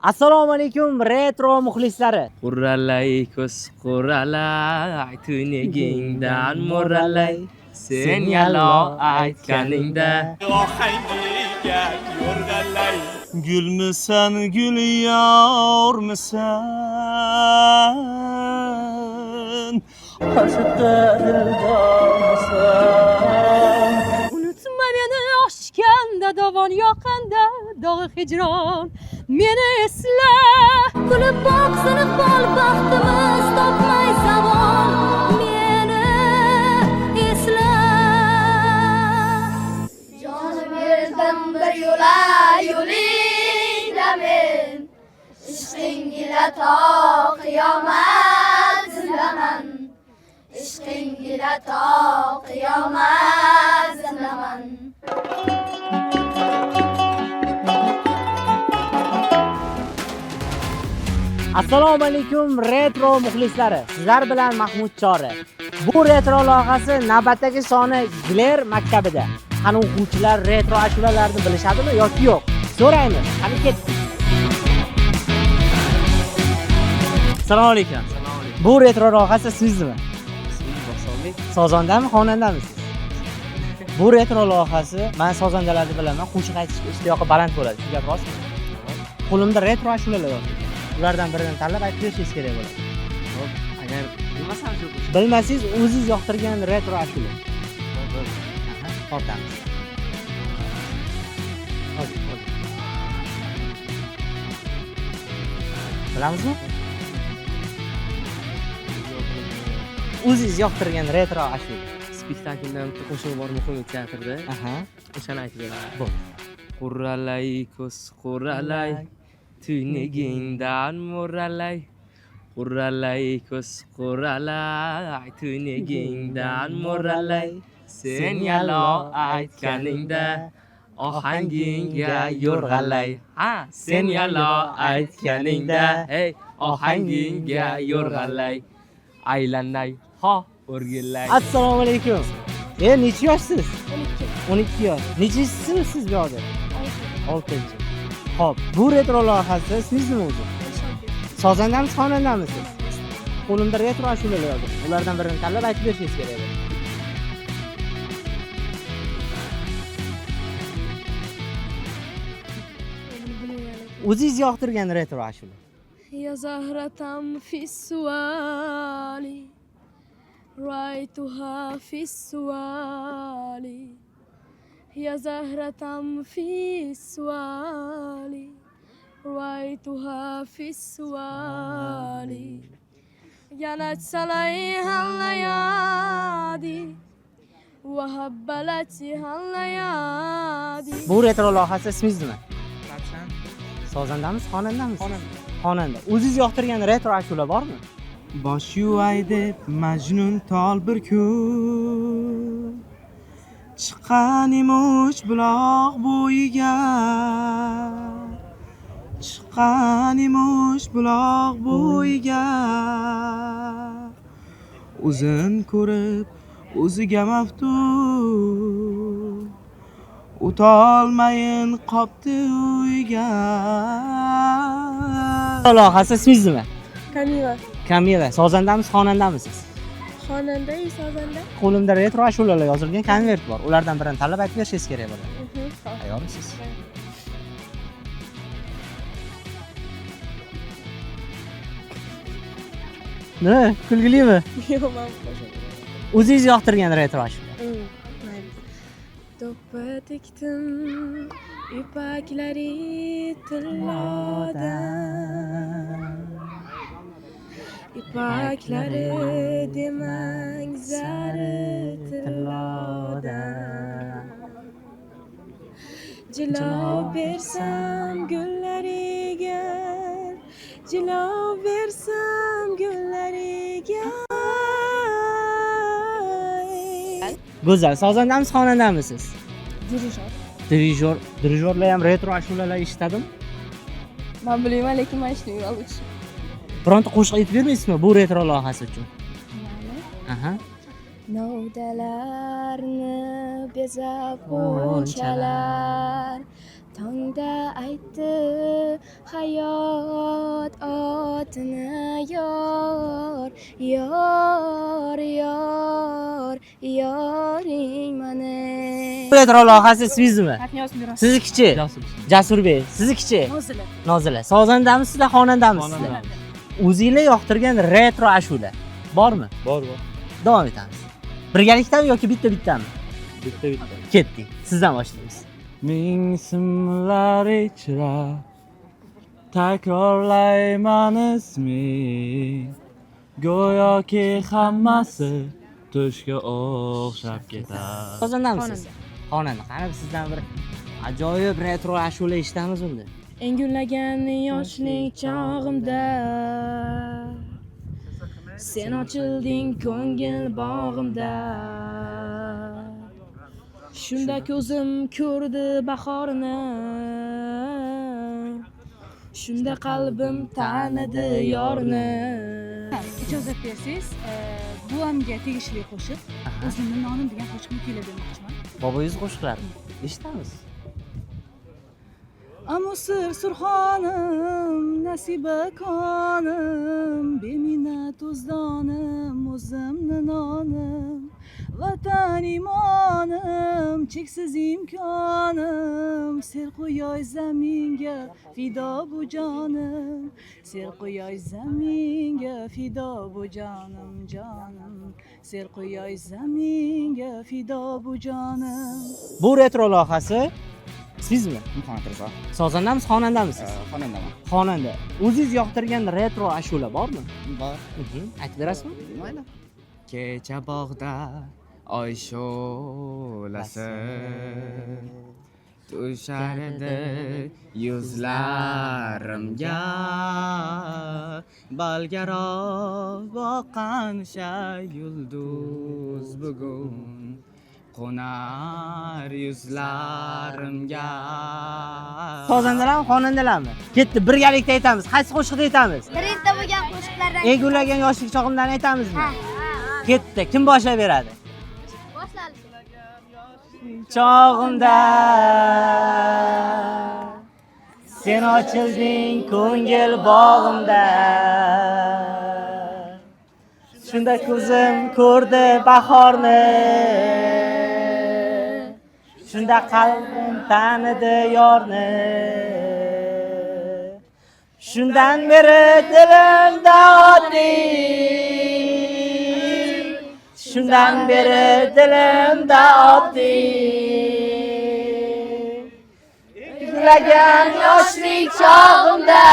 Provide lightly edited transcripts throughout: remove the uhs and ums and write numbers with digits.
Assalomu alaykum retro muxlislari. Qurralay ko'z qurralay tunigingdan mo'ralay sen yalo aytganingda ohangiga yo'rg'alay gulmisan gul yormisan oshiqqa dildormisan Unutma meni oshganda dovon yoqanda dog'i hijron meni esla kulib boq siniq bol baxtimiz topmay savol meni esla Jonim berdim bir yo'la yo'lingda men ishqing ila to qiyomat zindaman ishqing ila to qiyomat zindaman Assalomu alaykum retro muxlislari. Sizlar bilan Mahmud Chori. Bu retro loyihasi navbatdagi soni Gler maktabida. Qani o'quvchilar retro ashulalarni bilishadimi yoki yo'q? So'raymiz. Qani ketdik. Assalomu alaykum. Bu retro loyihasi siznimi? Sozandami, xonandamisiz? Bu retro loyihasi, men sozandalarni bilaman, qo'shiq aytish ishtiyoqi baland bo'ladi. Shu gap rostmi? Qo'limda retro ashulalar bor. Ulardan birini tanlab aytib berishingiz kerak bo'ladi. Xo'p, agar bilmasam shu Bilmasangiz, o'zingiz yoqtirgan retro ashula. Tortamiz. Hozir. Bilamizmi? O'zingiz yoqtirgan retro ashula. spektakldan bitta qo'shiq bor muhim teatrda. O'shani aytib beraman. Bo'l. Qurralay ko'z qurralay tunigingdan mo'ralay qurralay ko'z qurralay tunigingdan mo'ralay sen yalo aytganingda ohangingga yo'rg'alay sen yalo aytganingda hey ohangingga yo'rg'alay aylanay ho o'rgilay. Assalomu alaykum. Necha yoshsiz? 12 yosh. Nechinchi sinfsiz birodar? 6-chi. Xo'p, bu retro loyihasi siznimi o'zi? Sozandamisiz, xonandamisiz? Qo'limda retro ashulalar yozib. Ulardan birini tanlab aytib berishingiz kerak edi. O'zingiz yoqtirgan retro ashula. يا زهرة في السوال رأيتها في السوال يا زهرة في السوال رأيتها في السوال جنت عليها الليالي وهبلتها الليالي. Bu retro loyihasi ismingiz nima? Sozandamisiz, xonandamisiz? Xonanda. O'zingiz yoqtirgan retro ashula bormi? bosh yuvay deb majnun tol bir kun chiqqan emish buloq bo'yiga chiqqan emish buloq bo'yiga o'zin ko'rib o'ziga maftun o'tolmayin qopti uyga. Loyihasi ismingiz nima? Kamila. Kamila. Sozandamisiz, xonandamisiz? Xonanda, sozanda. Qo'limda retro ashulalar yozilgan konvert bor. Ulardan birini tanlab aytib berishingiz kerak bo'ladi. Tayyormisiz? Nima? Kulgilimi? Yo'q, men qo'shaman. O'zingiz yoqtirgan retro ashula. Do'ppi tikdim ipaklari tillodan ipaklari demang zari tillodan jilov bersam gullariga jilov bersam gullariga. Go'zal. Sozandamisiz, xonandamisiz? Dirijor. Dirijorlar ham retro ashulalar eshitadimi? Men bilmayman, lekin men eshitmayman lutf. Bironta qo'shiq aytib bermaysizmi bu retro loyihasi uchun? Novdalarni bezab g'unchalar tongda aytdi hayot otini yor, yor, yor, yoring mani. Retro loyihasi sizmi? Niyoz Miroz. Siznikichi? Jasurbek. Siznikichi? Nozila. Nozila. Sozandamisizlar, xonandamisizlar? O'zingizlar yoqtirgan retro ashula bormi? Bor. Davom etamiz. Birgalikdami yoki bitta-bittami? Bitta. Ketdik. Sizdan boshlaymiz. Ming simlar ichra takrorlayman isming, go'yoki hammasi tushga o'xshab ketar. Sozandamisiz? Xonanda. Qani sizdan bir ajoyib retro ashula eshitamiz unda. Engullagan yoshlik chog'imda sen ochilding ko'ngil bog'imda. Shunda ko'zim ko'rdi bahorni, shunda qalbim tanidi yorni. Ijozat bersangiz, buvamga tegishli qo'shiq, o'zimni nonim degan qo'shiqni kuylab bermoqchiman. Boboyingiz qo'shiqlari eshitamiz. Amusir surxonim, nasiba konim, beminnat o'zdonim, o'zimni nonim, vatan imonim, cheksiz imkonim, ser qo'yoy zaminga fido bu jonim, ser qo'yoy zaminga fido bu jonim, jonim, ser qo'yoy zaminga fido bu jonim. Bu retro loyihasi sizmi? Muhammad Rizo. Sozandamisiz, xonandamisiz? Xonandaman. Xonanda. O'zingiz yoqtirgan retro ashula bormi? Bor. Aytib berasizmi? Mayli. Kecha bog'da oy sho'lasi tushar edi yuzlarimga, balgaroq boqqan yulduz bugun qo'nar yuzlarimga. Sozandalarmi, xonandalarmi? Ketdi, birgalikda aytamiz. Qaysi qo'shiqni aytamiz? Trendda bo'lgan qo'shiqlardan Egullagan yoshlik chog'imdan aytamizmi? Ketdi. Kim boshlab beradi? boshladi. Chog'imda sen ochilding ko'ngil bog'imda, shunda ko'zim ko'rdi bahorni, shunda qalbim tanidi yorni, shundan beri dilimda oddiy, shundan beri dilimda oddiy, yuglagan yoshlik chog'imda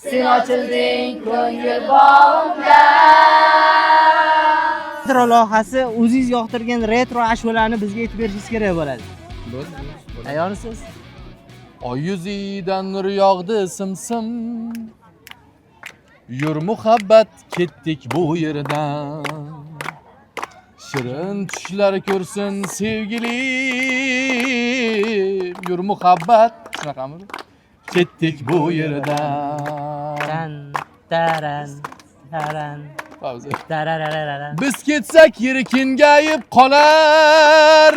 sen ochilding ko'ngil bog'imda. Retro loyihasi o'zingiz yoqtirgan retro ashulalarni bizga aytib berishingiz kerak bo'ladi. Tayyormisiz? Oy yuzidan nur yog'di simsim, yur muhabbat ketdik bu yerdan, shirin tushlar ko'rsin sevgilim, yur muhabbat shunaqami? Ketdik bu yerdan. Tan taran taran tararararan. Biz ketsak yer kengayib qolar,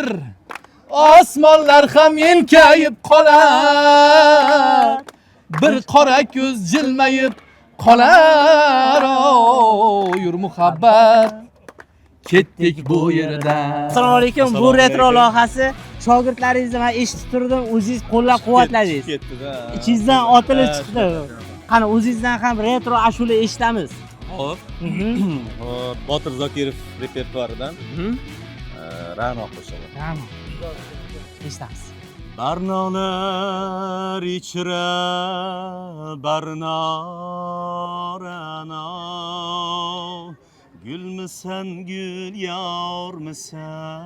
osmonlar ham enkayib qolar, bir qora ko'z jilmayib qolar. Yur muhabbat ketdik bu yerdan. Assalomu alaykum. Bu retro loyihasi shogirdlaringizni men eshitib turdim, o'zingiz qo'llab-quvvatladingiz. Ichingizdan otilib chiqdi. Qani o'zingizdan ham retro ashula eshitamiz. Hop. Botir Zokirov repertuaridan Ra'no qo'shig'i. Ra'no. Eshitamiz. Barnolar ichra barnorano, gulmisan gul yormisan,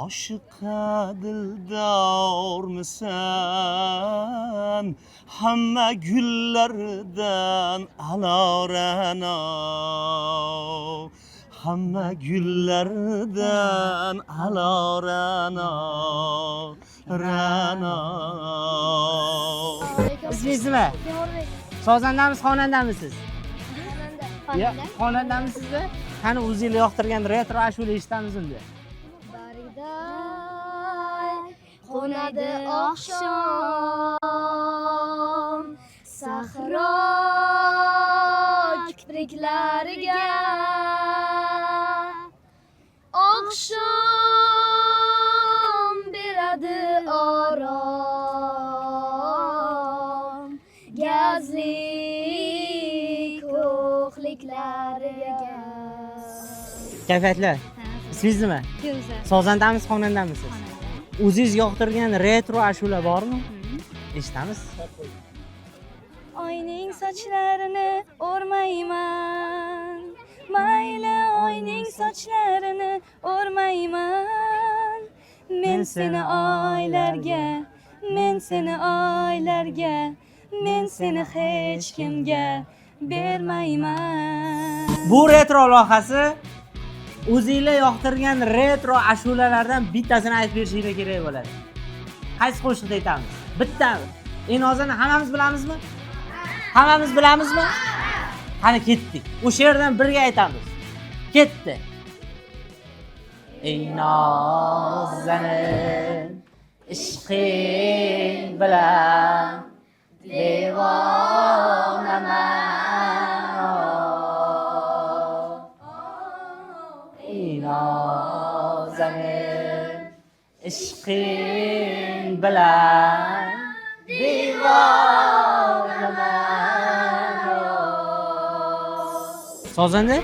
oshiqqa dildormisan, hamma gullardan alorano, hamma gullardan alorano, rano. Ismingizmi? Sozandamisiz, xonandamisiz? Ya, xonandamisizmi? Qani o'zingiz yoqtirgan retro ashula eshitamiz unda. Bariday qo'nadi oqshom sahro kipriklariga oqshom beradi orom gazli ko'hliklariga. Kayfiyatlar. Ismingiz nima? Kelsa. Sozandamisiz, xonandamisiz? O'zingiz yoqtirgan retro ashula bormi? Eshitamiz. Oyning sochlarini o'rmayman, mayli oyning sochlarini o'rmayman. Men seni oylarga, men seni oylarga, men seni hech kimga bermayman. Bu retro loyihasi o'zingizlar yoqtirgan retro ashulalardan bittasini aytib berishinglar kerak bo'ladi. Qaysi qo'shiqni aytamiz? Bittami? Enozani hammamiz bilamizmi? Hammamiz bilamizmi? Qani ketdik. O'sha yerdan birga aytamiz. Ketdi. Ey nozanin ishqing bilan devonaman. Ey nozanin ishqing bilan devonaman. Sozanda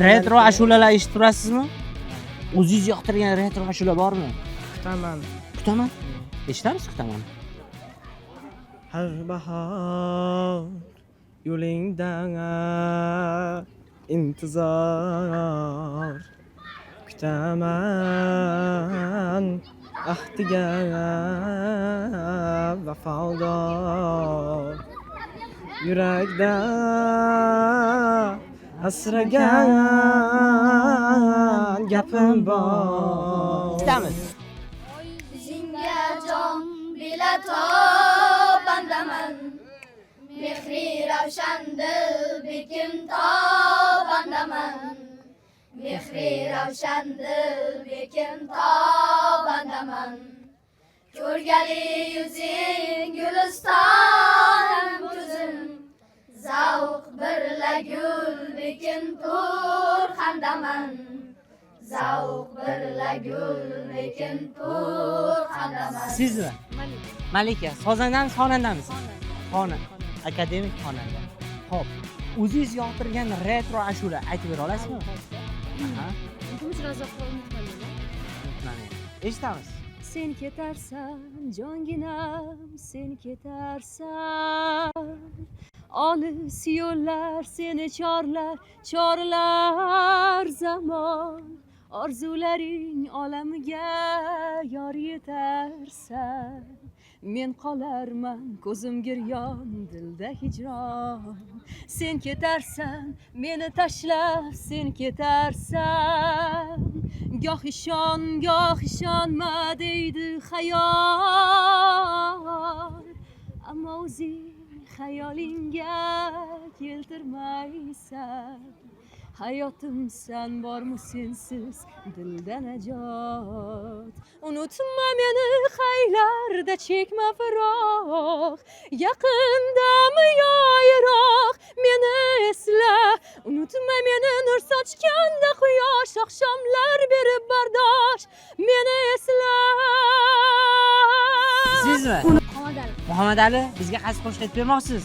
retro ashulalar eshitib turasizmi? O'zingiz yoqtirgan retro ashula bormi? Kutaman. Kutaman. Eshitamiz kutaman. Har bahor yo'lingdan intizor kutaman ahdiga vafodor yurakda asragan gapim bor. Eshitamiz. Izingga jon bilato-bandaman, mehri ravshan dil bekim to-bandaman, mehri ravshan dil bekim to-bandaman. Ko'rgali yuzing guliston ko'zim, zavq birla gul bekim pur xandaman. Zavq birla gul lekin pur xandaman. Sizmi? Malika. Sozandamisiz, xonandamisiz? Xonanda. Akademik xonanda. Xo'p. O'zingiz yoqtirgan retro ashula aytib bera olasizmi? Aha. Eshitamiz. Sen ketarsan, jonginam, sen ketarsan. Olis yo'llar seni chorlar zamon. Orzularing olamiga yor yetarsan. Men qolarman ko'zim giryon, dilda hijron. Sen ketarsan, meni tashlab sen ketarsan. Goh ishonma deydi xayol. Ammo o'zing xayolingga keltirmaysan. Hayotimsan bormi sensiz dilda najot. Unutma meni haylarda chekma firoq. Yaqindami yo yiroq meni esla. Unutma meni nur sochganda quyosh, oqshomlar berib bardosh meni esla. Sizmi? Muhammad Ali, bizga qaysi qo'shiq aytib bermoqchisiz?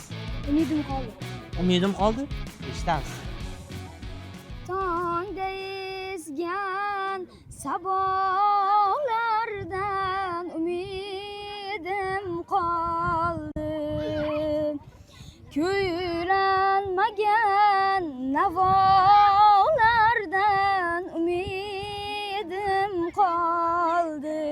Umidim qoldi. Umidim qoldi. Eshitamiz. Tongda ezgan sabolardan umidim qoldi. Kuylanmagan navolardan umidim qoldi.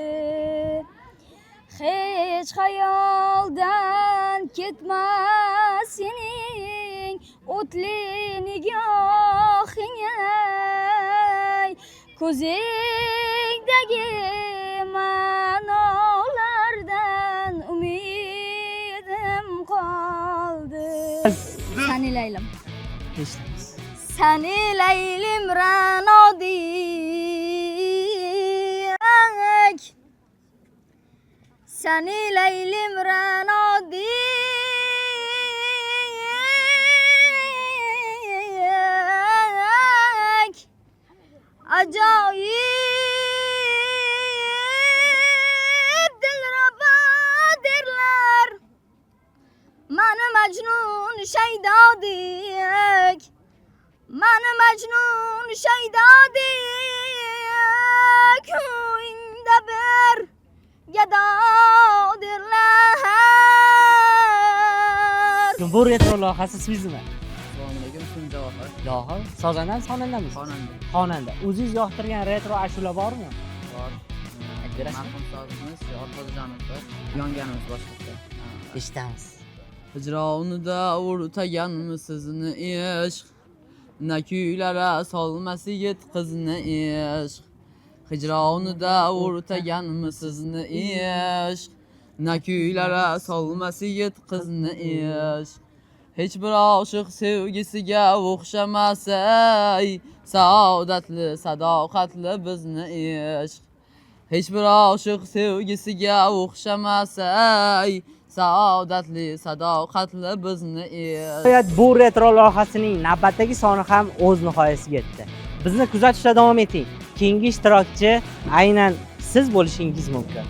Hech xayoldan ketmas sening o'tli nigohing ay. Ko'zingdagi ma'nolardan umidim qoldi. Sani laylim. Eshitamiz. Sani laylim ranodik. Seni leylim renadik acayip dilraba derler Mani Mecnun şeydadik Mani Mecnun şeydadik Kuyunda bir geda derler Bu retro loyihasi siznimi? Assalomu alaykum, ismim Javohir. Javohir. Sozandami, xonandamisiz? Xonanda. Xonanda. O'zingiz yoqtirgan retro ashula bormi? Bor. Berasiz? Marhum sozimiz Ortiqxo'janovdir. Yonganimiz boshqacha. Eshitamiz. Hicronida o'rtaganmi sizni ishq Na kuylara solmas yigit qizni ishq Hicronida o'rtaganmi sizni ishq Na kuylara solmas yigit qizni ishq Hech bir oshiq sevgisiga o'xshamasay Saodatli, sadoqatli bizni ishq Hech bir oshiq sevgisiga o'xshamasay Saodatli, sadoqatli bizni ishq Bu retro loyihasining navbatdagi soni ham o'z nihoyasiga yetdi. Bizni kuzatishda davom eting. Keyingi ishtirokchi aynan siz bo'lishingiz mumkin.